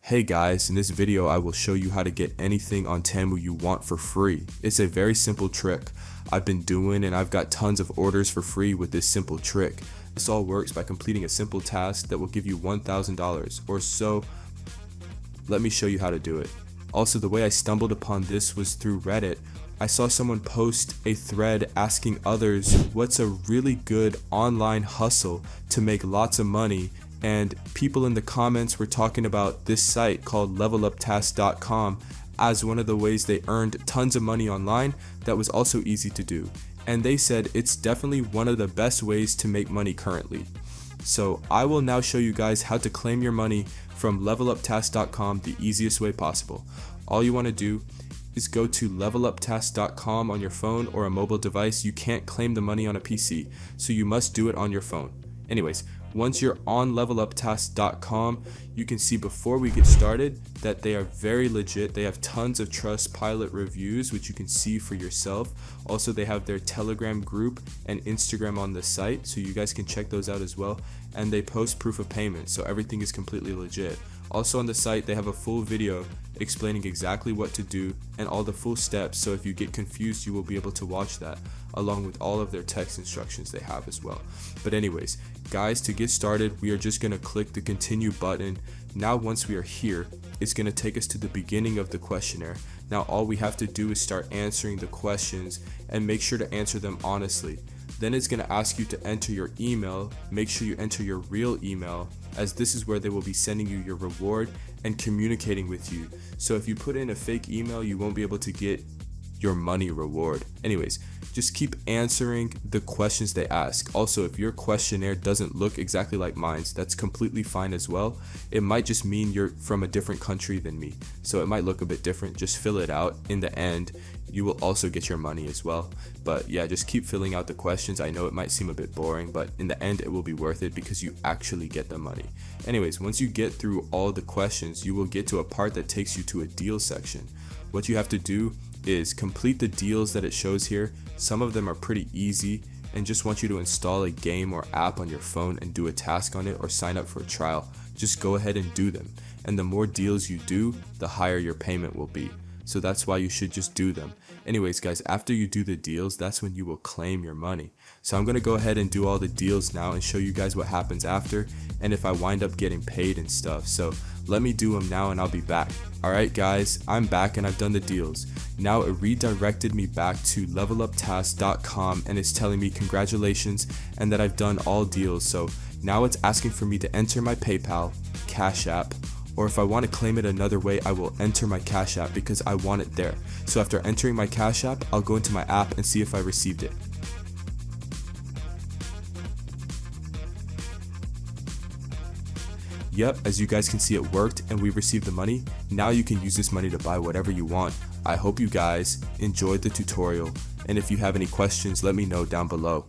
Hey guys, in this video I will show you how to get anything on Temu you want for free. It's a very simple trick I've been doing, and I've got tons of orders for free with this simple trick. This all works by completing a simple task that will give you $1,000 or so. Let me show you how to do it. Also, the way I stumbled upon this was through Reddit. I saw someone post a thread asking others what's a really good online hustle to make lots of money, and people in the comments were talking about this site called leveluptask.com as one of the ways they earned tons of money online that was also easy to do. And they said it's definitely one of the best ways to make money currently. So I will now show you guys how to claim your money from leveluptask.com the easiest way possible. All you want to do is go to leveluptask.com on your phone or a mobile device. You can't claim the money on a PC, so you must do it on your phone. Anyways, once you're on leveluptask.com, you can see before we get started that they are very legit. They have tons of Trustpilot reviews, which you can see for yourself. Also, they have their Telegram group and Instagram on the site, so you guys can check those out as well. And they post proof of payment, so everything is completely legit. Also on the site, they have a full video explaining exactly what to do and all the full steps, so if you get confused, you will be able to watch that along with all of their text instructions they have as well. But anyways, guys, to get started, we are just going to click the continue button. Now once we are here, it's going to take us to the beginning of the questionnaire. Now all we have to do is start answering the questions and make sure to answer them honestly. Then it's going to ask you to enter your email. Make sure you enter your real email, as this is where they will be sending you your reward and communicating with you. So if you put in a fake email, you won't be able to get your money reward. Anyways, just keep answering the questions they ask. Also, if your questionnaire doesn't look exactly like mine, that's completely fine as well. It might just mean you're from a different country than me, so it might look a bit different. Just fill it out. In the end, you will also get your money as well. But yeah, just keep filling out the questions. I know it might seem a bit boring, but in the end it will be worth it because you actually get the money. Anyways, once you get through all the questions, you will get to a part that takes you to a deal section. What you have to do is complete the deals that it shows here. Some of them are pretty easy and just want you to install a game or app on your phone and do a task on it or sign up for a trial. Just go ahead and do them, and the more deals you do, the higher your payment will be. So that's why you should just do them. Anyways guys, after you do the deals, that's when you will claim your money. So I'm going to go ahead and do all the deals now and show you guys what happens after and if I wind up getting paid and stuff. So let me do them now and I'll be back. Alright guys, I'm back and I've done the deals. Now it redirected me back to leveluptask.com and it's telling me congratulations and that I've done all deals. So now it's asking for me to enter my PayPal, Cash App, or if I want to claim it another way, I will enter my Cash App because I want it there. So after entering my Cash App, I'll go into my app and see if I received it. Yep, as you guys can see, it worked and we received the money. Now you can use this money to buy whatever you want. I hope you guys enjoyed the tutorial, and if you have any questions, let me know down below.